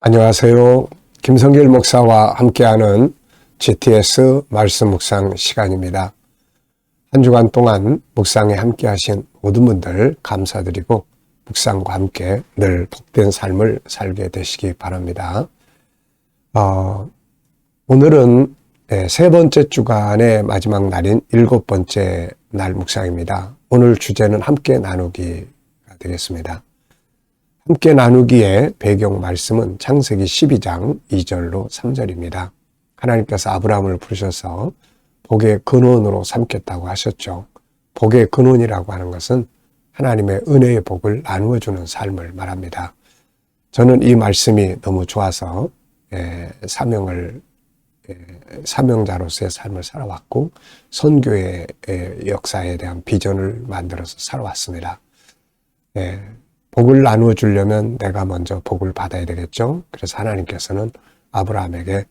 안녕하세요. 김성길 목사와 함께하는 GTS 말씀 묵상 시간입니다. 한 주간 동안 묵상에 함께하신 모든 분들 감사드리고 묵상과 함께 늘 복된 삶을 살게 되시기 바랍니다. 오늘은 세 번째 주간의 마지막 날인 7번째 날 묵상입니다. 오늘 주제는 함께 나누기가 되겠습니다. 함께 나누기의 배경 말씀은 창세기 12장 2절로 3절입니다. 하나님께서 아브라함을 부르셔서 복의 근원으로 삼겠다고 하셨죠. 복의 근원이라고 하는 것은 하나님의 은혜의 복을 나누어주는 삶을 말합니다. 저는 이 말씀이 너무 좋아서 사명자로서의 삶을 살아왔고 선교의 역사에 대한 비전을 만들어서 살아왔습니다. 복을 나누어 주려면 내가 먼저 복을 받아야 되겠죠. 그래서 하나님께서는 아브라함에게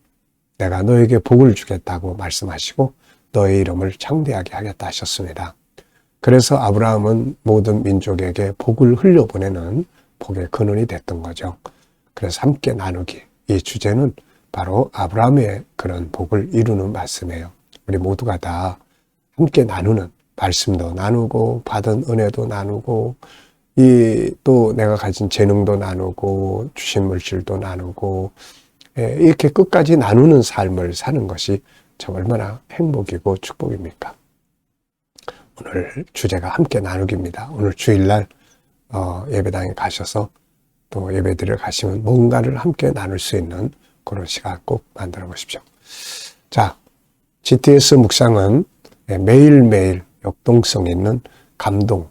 내가 너에게 복을 주겠다고 말씀하시고 너의 이름을 창대하게 하겠다 하셨습니다. 그래서 아브라함은 모든 민족에게 복을 흘려보내는 복의 근원이 됐던 거죠. 그래서 함께 나누기, 이 주제는 바로 아브라함의 그런 복을 이루는 말씀이에요. 우리 모두가 다 함께 나누는, 말씀도 나누고 받은 은혜도 나누고 또 내가 가진 재능도 나누고 주신 물질도 나누고 이렇게 끝까지 나누는 삶을 사는 것이 참 얼마나 행복이고 축복입니까? 오늘 주제가 함께 나누기입니다. 오늘 주일날 예배당에 가셔서 또 예배드리러 가시면 뭔가를 함께 나눌 수 있는 그런 시간 꼭 만들어 보십시오. 자, GTS 묵상은 매일매일 역동성 있는 감동,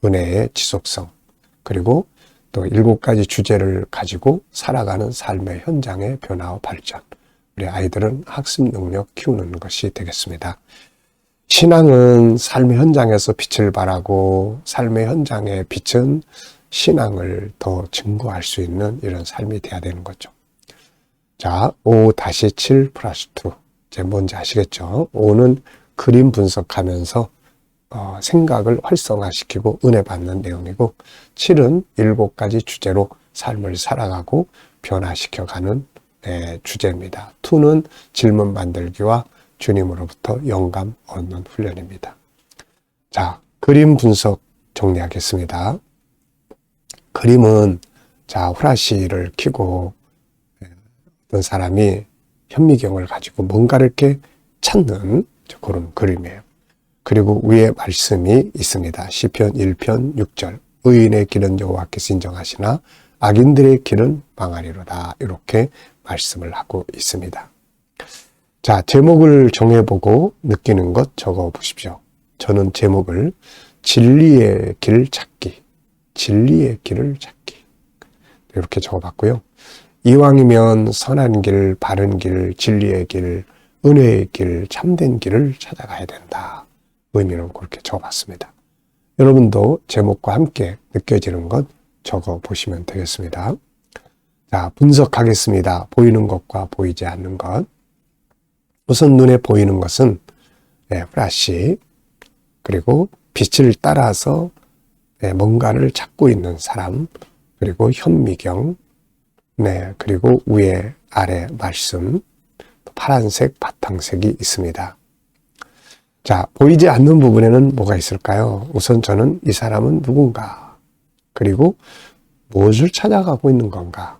은혜의 지속성, 그리고 또 7가지 주제를 가지고 살아가는 삶의 현장의 변화와 발전, 우리 아이들은 학습 능력 키우는 것이 되겠습니다. 신앙은 삶의 현장에서 빛을 발하고 삶의 현장의 빛은 신앙을 더 증거할 수 있는 이런 삶이 돼야 되는 거죠. 자, 5-7+2. 이제 뭔지 아시겠죠? 5는 그림 분석하면서 생각을 활성화시키고 은혜 받는 내용이고 7은 7가지 주제로 삶을 살아가고 변화시켜가는 주제입니다. 2는 질문 만들기와 주님으로부터 영감 얻는 훈련입니다. 자, 그림 분석 정리하겠습니다. 그림은 후라시를 켜고 어떤 사람이 현미경을 가지고 뭔가를 이렇게 찾는 그런 그림이에요. 그리고 위에 말씀이 있습니다. 시편 1편 6절. 의인의 길은 여호와께서 인정하시나 악인들의 길은 망하리로다. 이렇게 말씀을 하고 있습니다. 자, 제목을 정해보고 느끼는 것 적어보십시오. 저는 제목을 진리의 길 찾기, 진리의 길을 찾기 이렇게 적어봤고요. 이왕이면 선한 길, 바른 길, 진리의 길, 은혜의 길, 참된 길을 찾아가야 된다. 의미는 그렇게 적어봤습니다. 여러분도 제목과 함께 느껴지는 것 적어보시면 되겠습니다. 자, 분석하겠습니다. 보이는 것과 보이지 않는 것. 우선 눈에 보이는 것은 플래시, 그리고 빛을 따라서 뭔가를 찾고 있는 사람, 그리고 현미경, 그리고 위에 아래 말씀, 파란색 바탕색이 있습니다. 자, 보이지 않는 부분에는 뭐가 있을까요? 우선 저는 이 사람은 누군가, 그리고 무엇을 찾아가고 있는 건가,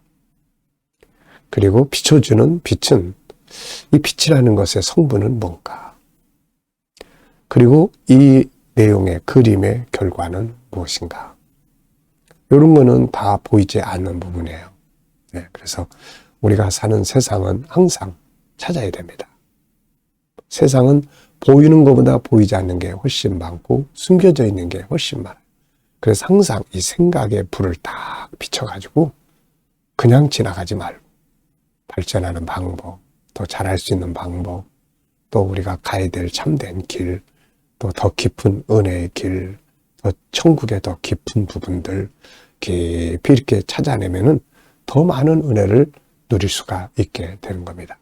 그리고 비춰주는 빛은, 이 빛이라는 것의 성분은 뭔가, 그리고 이 내용의 그림의 결과는 무엇인가. 이런 거는 다 보이지 않는 부분이에요. 그래서 우리가 사는 세상은 항상 찾아야 됩니다. 세상은 보이는 것보다 보이지 않는 게 훨씬 많고 숨겨져 있는 게 훨씬 많아요. 그래서 항상 이 생각의 불을 딱 비춰가지고 그냥 지나가지 말고 발전하는 방법, 더 잘할 수 있는 방법, 또 우리가 가야 될 참된 길, 또 더 깊은 은혜의 길, 더 천국의 더 깊은 부분들 깊이 이렇게 찾아내면은 더 많은 은혜를 누릴 수가 있게 되는 겁니다.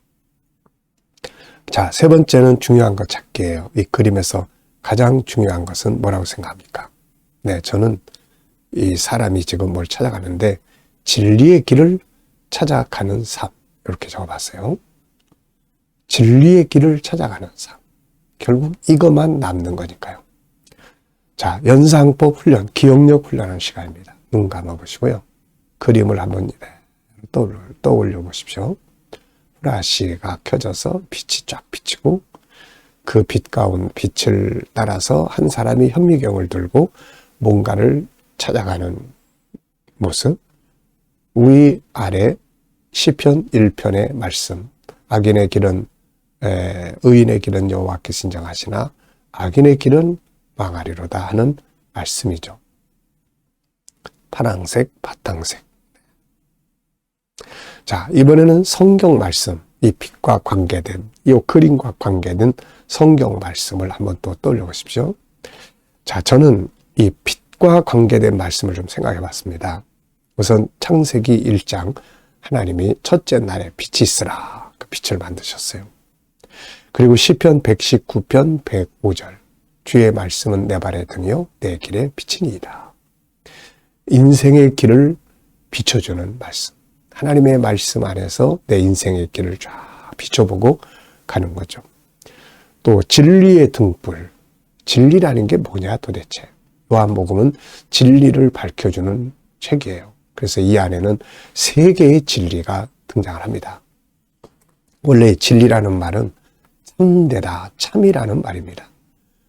자, 세 번째는 중요한 것 찾기예요. 이 그림에서 가장 중요한 것은 뭐라고 생각합니까? 저는 이 사람이 지금 뭘 찾아가는데 진리의 길을 찾아가는 삶. 이렇게 적어봤어요. 진리의 길을 찾아가는 삶. 결국 이것만 남는 거니까요. 자, 연상법 훈련, 기억력 훈련하는 시간입니다. 눈 감아보시고요. 그림을 한번 떠올려 보십시오. 플래시가 켜져서 빛이 쫙 비치고 그 빛 가운 빛을 따라서 한 사람이 현미경을 들고 뭔가를 찾아가는 모습. 위 아래 시편 1편의 말씀. 악인의 길은 의인의 길은 여호와께서 인정하시나 악인의 길은 망하리로다 하는 말씀이죠. 파랑색, 바탕색. 자, 이번에는 성경 말씀, 이 빛과 관계된, 이 그림과 관계된 성경 말씀을 한번 또 떠올려 보십시오. 자, 저는 이 빛과 관계된 말씀을 좀 생각해 봤습니다. 우선 창세기 1장, 하나님이 첫째 날에 빛이 있으라, 그 빛을 만드셨어요. 그리고 시편 119편 105절, 주의 말씀은 내 발의 등이요 내 길에 비치니이다. 인생의 길을 비춰주는 말씀. 하나님의 말씀 안에서 내 인생의 길을 쫙 비춰보고 가는 거죠. 또 진리의 등불. 진리라는 게 뭐냐 도대체. 요한복음은 진리를 밝혀주는 책이에요. 그래서 이 안에는 세 개의 진리가 등장을 합니다. 원래 진리라는 말은 참되다, 참이라는 말입니다.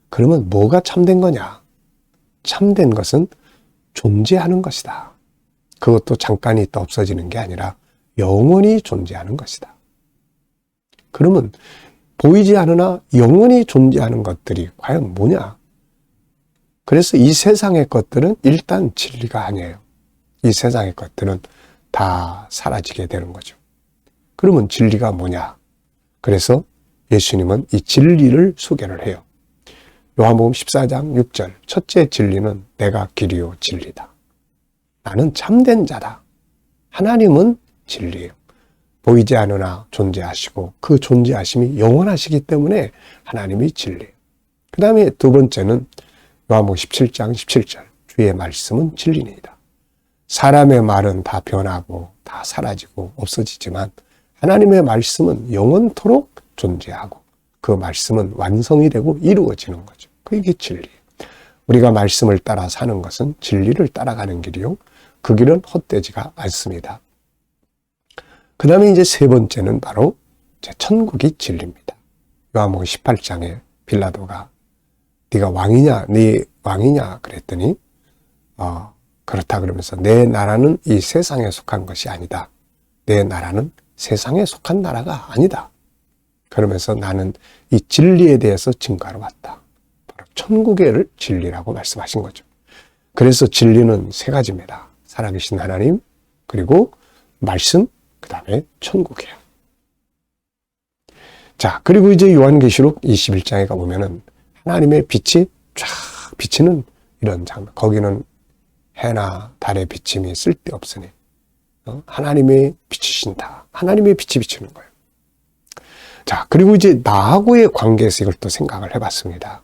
그러면 뭐가 참된 거냐? 참된 것은 존재하는 것이다. 그것도 잠깐 있다 없어지는 게 아니라 영원히 존재하는 것이다. 그러면 보이지 않으나 영원히 존재하는 것들이 과연 뭐냐? 그래서 이 세상의 것들은 일단 진리가 아니에요. 이 세상의 것들은 다 사라지게 되는 거죠. 그러면 진리가 뭐냐? 그래서 예수님은 이 진리를 소개를 해요. 요한복음 14장 6절, 첫째 진리는 내가 길이요 진리다. 나는 참된 자다. 하나님은 진리예요. 보이지 않으나 존재하시고 그 존재하심이 영원하시기 때문에 하나님이 진리예요. 그 다음에 두 번째는 요한복음 17장 17절, 주의 말씀은 진리니이다. 사람의 말은 다 변하고 다 사라지고 없어지지만 하나님의 말씀은 영원토록 존재하고 그 말씀은 완성이 되고 이루어지는 거죠. 그게 진리예요. 우리가 말씀을 따라 사는 것은 진리를 따라가는 길이요. 그 길은 헛되지가 않습니다. 그 다음에 이제 세 번째는 바로 천국이 진리입니다. 요한복음 18장에 빌라도가 네가 왕이냐, 네 왕이냐 그랬더니 그렇다 그러면서 내 나라는 이 세상에 속한 것이 아니다. 내 나라는 세상에 속한 나라가 아니다. 그러면서 나는 이 진리에 대해서 증거하러 왔다. 바로 천국의 진리라고 말씀하신 거죠. 그래서 진리는 세 가지입니다. 살아계신 하나님, 그리고 말씀, 그 다음에 천국이에요. 자, 그리고 이제 요한계시록 21장에 가보면은 하나님의 빛이 쫙 비치는 이런 장면. 거기는 해나 달의 비침이 쓸데없으니 하나님의 비치신다. 하나님의 빛이 비치는 거예요. 자, 그리고 이제 나하고의 관계에서 이걸 또 생각을 해봤습니다.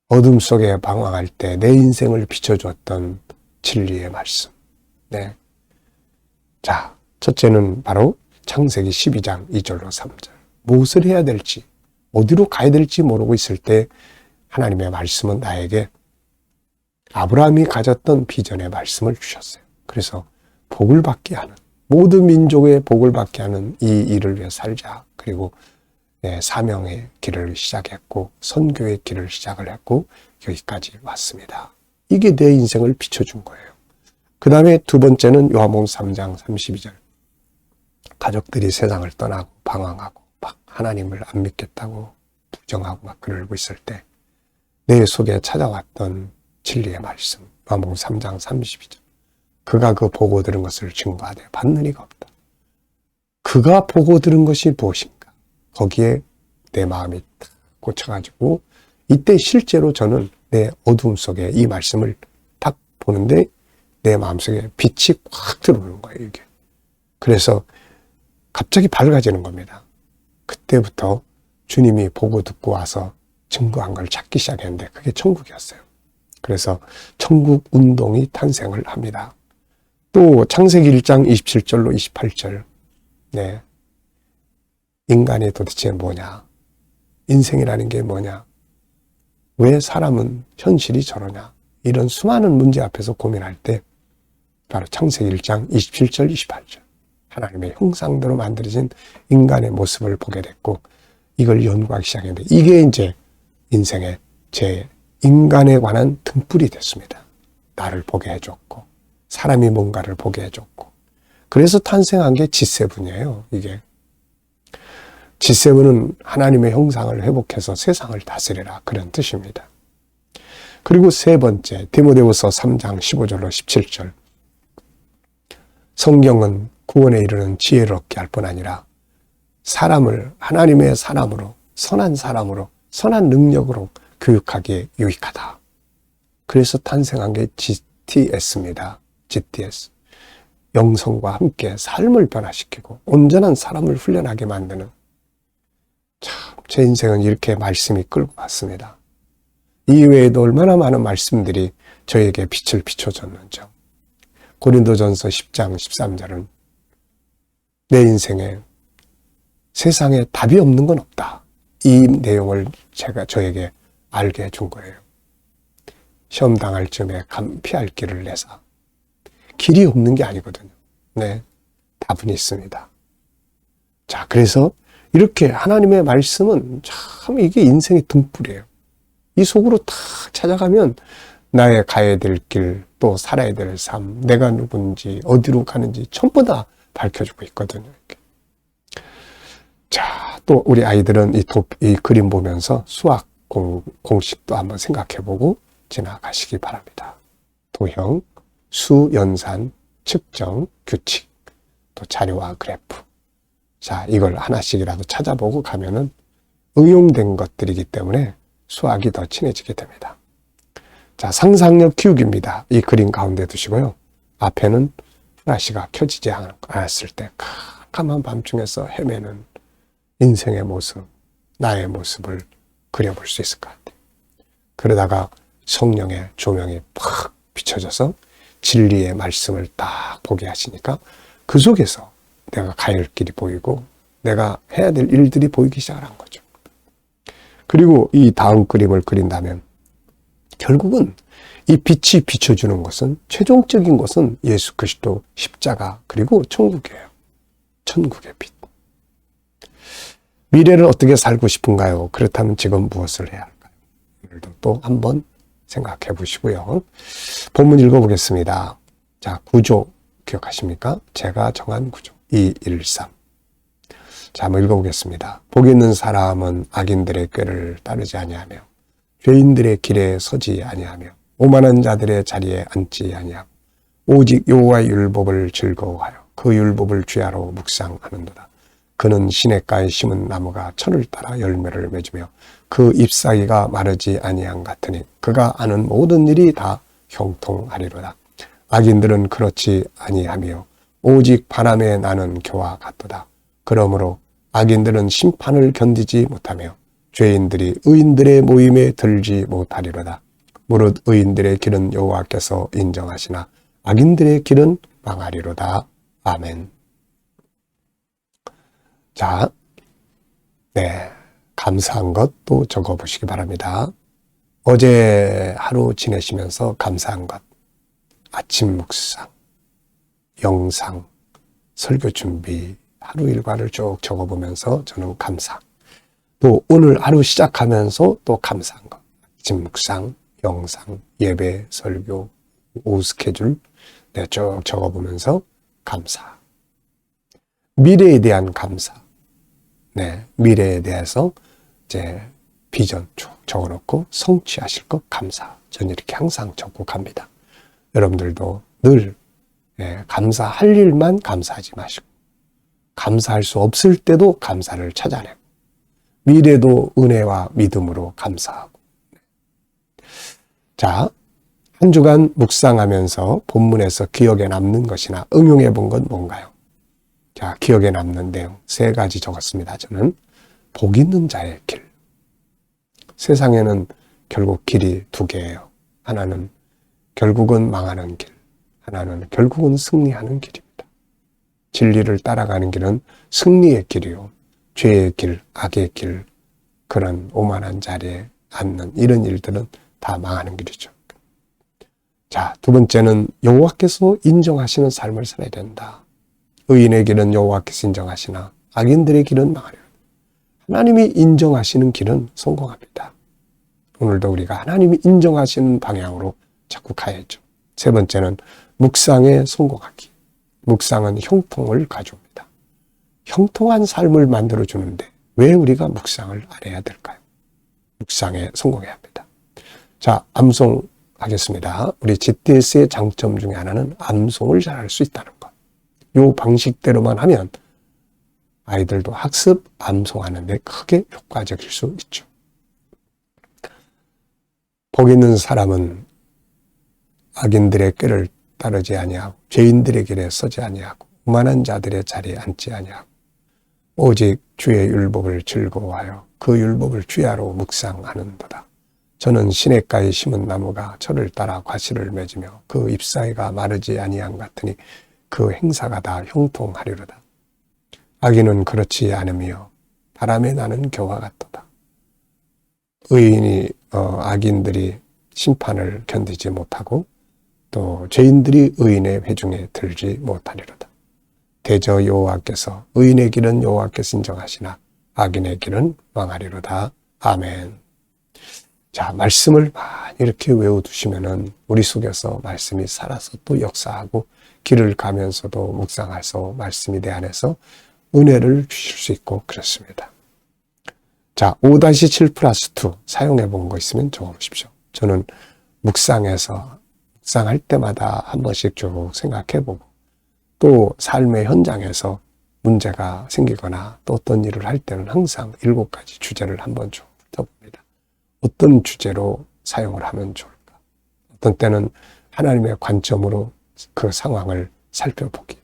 어둠 속에 방황할 때 내 인생을 비춰주었던 진리의 말씀. 네. 자, 첫째는 바로 창세기 12장 2절로 3절. 무엇을 해야 될지, 어디로 가야 될지 모르고 있을 때 하나님의 말씀은 나에게 아브라함이 가졌던 비전의 말씀을 주셨어요. 그래서 복을 받게 하는, 모든 민족의 복을 받게 하는 이 일을 위해 살자. 그리고 사명의 길을 시작했고 선교의 길을 시작을 했고 여기까지 왔습니다. 이게 내 인생을 비춰준 거예요. 그 다음에 두 번째는 요한복음 3장 32절. 가족들이 세상을 떠나고 방황하고 막 하나님을 안 믿겠다고 부정하고 막 그러고 있을 때 내 속에 찾아왔던 진리의 말씀. 요한복음 3장 32절. 그가 그 보고 들은 것을 증거하되 받는 이가 없다. 그가 보고 들은 것이 무엇인가? 거기에 내 마음이 딱 꽂혀가지고 이때 실제로 저는 내 어두움 속에 이 말씀을 딱 보는데 내 마음속에 빛이 확 들어오는 거예요, 이게. 그래서 갑자기 밝아지는 겁니다. 그때부터 주님이 보고 듣고 와서 증거한 걸 찾기 시작했는데 그게 천국이었어요. 그래서 천국 운동이 탄생을 합니다. 또 창세기 1장 27절로 28절. 네. 인간이 도대체 뭐냐? 인생이라는 게 뭐냐? 왜 사람은 현실이 저러냐? 이런 수많은 문제 앞에서 고민할 때 바로 창세기 1장 27절, 28절. 하나님의 형상대로 만들어진 인간의 모습을 보게 됐고 이걸 연구하기 시작했는데 이게 이제 인생의 제 인간에 관한 등불이 됐습니다. 나를 보게 해줬고 사람이 뭔가를 보게 해줬고 그래서 탄생한 게 G7이에요. 이게 G7은 하나님의 형상을 회복해서 세상을 다스리라 그런 뜻입니다. 그리고 세 번째 디모데후서 3장 15절로 17절 성경은 구원에 이르는 지혜를 얻게 할 뿐 아니라 사람을 하나님의 사람으로 선한 능력으로 교육하기에 유익하다. 그래서 탄생한 게 GTS입니다. GTS. 영성과 함께 삶을 변화시키고 온전한 사람을 훈련하게 만드는 참 제 인생은 이렇게 말씀이 끌고 갔습니다. 이외에도 얼마나 많은 말씀들이 저에게 빛을 비춰줬는지요. 고린도전서 10장 13절은 내 인생에 세상에 답이 없는 건 없다. 이 내용을 저에게 알게 해준 거예요. 시험 당할 쯤에 피할 길을 내사. 길이 없는 게 아니거든요. 네, 답은 있습니다. 자, 그래서 이렇게 하나님의 말씀은 참 이게 인생의 등불이에요. 이 속으로 탁 찾아가면 나의 가야 될 길, 또 살아야 될 삶, 내가 누군지, 어디로 가는지 전부 다 밝혀주고 있거든요. 이렇게. 자, 또 우리 아이들은 이 그림 보면서 수학 공식도 한번 생각해보고 지나가시기 바랍니다. 도형, 수, 연산, 측정, 규칙, 또 자료와 그래프. 자, 이걸 하나씩이라도 찾아보고 가면은 응용된 것들이기 때문에 수학이 더 친해지게 됩니다. 자, 상상력 키우기입니다. 이 그림 가운데 두시고요. 앞에는 플래시가 켜지지 않았을 때 캄캄한 밤중에서 헤매는 인생의 모습, 나의 모습을 그려볼 수 있을 것 같아요. 그러다가 성령의 조명이 팍 비춰져서 진리의 말씀을 딱 보게 하시니까 그 속에서 내가 가야 할 길이 보이고 내가 해야 될 일들이 보이기 시작한 거죠. 그리고 이 다음 그림을 그린다면 결국은 이 빛이 비춰주는 것은 최종적인 것은 예수 그리스도 십자가 그리고 천국이에요. 천국의 빛. 미래를 어떻게 살고 싶은가요? 그렇다면 지금 무엇을 해야 할까요? 오늘도 또 한번 생각해 보시고요. 본문 읽어보겠습니다. 자, 구조 기억하십니까? 제가 정한 구조. 213. 자, 한번 읽어보겠습니다. 복 있는 사람은 악인들의 꾀를 따르지 아니하며 죄인들의 길에 서지 아니하며 오만한 자들의 자리에 앉지 아니하고 오직 여호와의 율법을 즐거워하여 그 율법을 주야로 묵상하는도다. 그는 시냇가에 심은 나무가 철을 따라 열매를 맺으며 그 잎사귀가 마르지 아니한 같으니 그가 하는 모든 일이 다 형통하리로다. 악인들은 그렇지 아니하며 오직 바람에 나는 겨와 같도다. 그러므로 악인들은 심판을 견디지 못하며 죄인들이 의인들의 모임에 들지 못하리로다. 무릇 의인들의 길은 여호와께서 인정하시나 악인들의 길은 망하리로다. 아멘. 자, 네, 감사한 것도 적어보시기 바랍니다. 어제 하루 지내시면서 감사한 것, 아침 묵상, 영상, 설교 준비, 하루 일과를 쭉 적어보면서 저는 감사. 또 오늘 하루 시작하면서 또 감사한 것, 아침 묵상, 영상, 예배, 설교, 오후 스케줄 네, 쭉 적어보면서 감사. 미래에 대한 감사. 네, 미래에 대해서 이제 비전 쭉 적어놓고 성취하실 것 감사. 저는 이렇게 항상 적고 갑니다. 여러분들도 늘 감사할 일만 감사하지 마시고 감사할 수 없을 때도 감사를 찾아내고 미래도 은혜와 믿음으로 감사하고. 자, 한 주간 묵상하면서 본문에서 기억에 남는 것이나 응용해 본 건 뭔가요? 자, 기억에 남는 내용 3가지 적었습니다. 저는 복 있는 자의 길. 세상에는 결국 길이 2개예요. 하나는 결국은 망하는 길. 하나는 결국은 승리하는 길입니다. 진리를 따라가는 길은 승리의 길이요. 죄의 길, 악의 길, 그런 오만한 자리에 앉는 이런 일들은 다 망하는 길이죠. 자, 두 번째는 여호와께서 인정하시는 삶을 살아야 된다. 의인의 길은 여호와께서 인정하시나 악인들의 길은 망하리라. 하나님이 인정하시는 길은 성공합니다. 오늘도 우리가 하나님이 인정하시는 방향으로 자꾸 가야죠. 세 번째는 묵상에 성공하기. 묵상은 형통을 가져옵니다. 형통한 삶을 만들어주는데 왜 우리가 묵상을 안 해야 될까요? 묵상에 성공해야 합니다. 자, 암송하겠습니다. 우리 GTS의 장점 중에 하나는 암송을 잘할 수 있다는 것. 이 방식대로만 하면 아이들도 학습, 암송하는 데 크게 효과적일 수 있죠. 복 있는 사람은 악인들의 꾀를 따르지 아니하고 죄인들의 길에 서지 아니하고 오만한 자들의 자리에 앉지 아니하고 오직 주의 율법을 즐거워하여 그 율법을 주야로 묵상하는도다. 저는 시냇가에 심은 나무가 저를 따라 과실을 맺으며 그 잎사이가 마르지 아니한 같으니 그 행사가 다 형통하리로다. 악인은 그렇지 않으며 바람에 나는 겨와 같도다. 악인들이 심판을 견디지 못하고 또 죄인들이 의인의 회중에 들지 못하리로다. 대저 여호와께서 의인의 길은 여호와께서 인정하시나 악인의 길은 망하리로다. 아멘. 자, 말씀을 많이 이렇게 외워두시면은 우리 속에서 말씀이 살아서 또 역사하고 길을 가면서도 묵상해서 말씀이 내 안에서 은혜를 주실 수 있고 그렇습니다. 자, 5-7+2 사용해 본 거 있으면 적어보십시오. 저는 묵상할 때마다 한 번씩 쭉 생각해 보고 또 삶의 현장에서 문제가 생기거나 또 어떤 일을 할 때는 항상 7가지 주제를 한번 쭉 훑어봅니다. 어떤 주제로 사용을 하면 좋을까? 어떤 때는 하나님의 관점으로 그 상황을 살펴보기.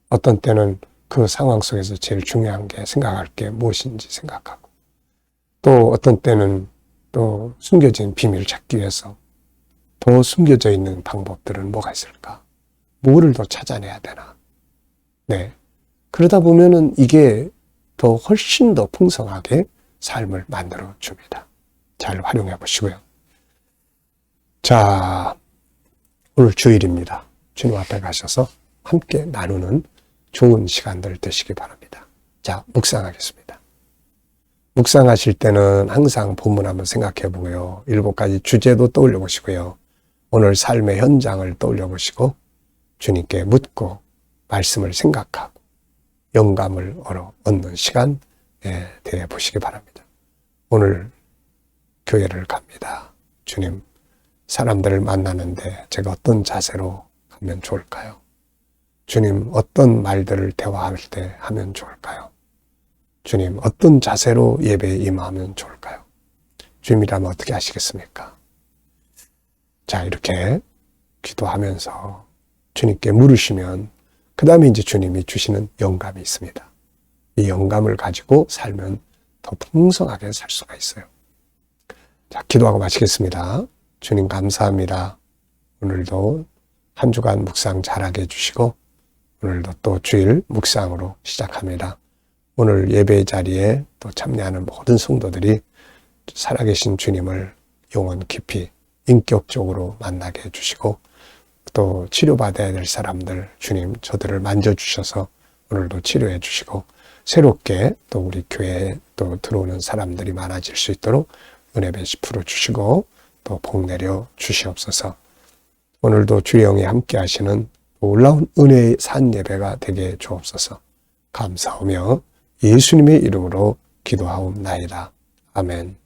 어떤 때는 그 상황 속에서 제일 중요한 게 생각할 게 무엇인지 생각하고 또 어떤 때는 또 숨겨진 비밀을 찾기 위해서 더 숨겨져 있는 방법들은 뭐가 있을까? 뭐를 더 찾아내야 되나? 네. 그러다 보면은 이게 더 훨씬 더 풍성하게 삶을 만들어 줍니다. 잘 활용해 보시고요. 자, 오늘 주일입니다. 주님 앞에 가셔서 함께 나누는 좋은 시간들 되시기 바랍니다. 자, 묵상하겠습니다. 묵상하실 때는 항상 본문 한번 생각해 보고요. 7가지 주제도 떠올려 보시고요. 오늘 삶의 현장을 떠올려 보시고 주님께 묻고 말씀을 생각하고 영감을 얻는 시간 되어 보시기 바랍니다. 오늘 교회를 갑니다. 주님, 사람들을 만나는데 제가 어떤 자세로 가면 좋을까요? 주님, 어떤 말들을 대화할 때 하면 좋을까요? 주님, 어떤 자세로 예배에 임하면 좋을까요? 주님이라면 어떻게 하시겠습니까? 자, 이렇게 기도하면서 주님께 물으시면 그 다음에 이제 주님이 주시는 영감이 있습니다. 이 영감을 가지고 살면 더 풍성하게 살 수가 있어요. 자, 기도하고 마치겠습니다. 주님 감사합니다. 오늘도 한 주간 묵상 잘하게 해주시고 오늘도 또 주일 묵상으로 시작합니다. 오늘 예배 자리에 또 참여하는 모든 성도들이 살아계신 주님을 영혼 깊이 인격적으로 만나게 해주시고 또 치료받아야 될 사람들 주님 저들을 만져주셔서 오늘도 치료해 주시고 새롭게 또 우리 교회에 또 들어오는 사람들이 많아질 수 있도록 은혜 베풀어 주시고 또 복 내려 주시옵소서. 오늘도 주의 영이 함께 하시는 놀라운 은혜의 산 예배가 되게 주옵소서. 감사하며 예수님의 이름으로 기도하옵나이다. 아멘.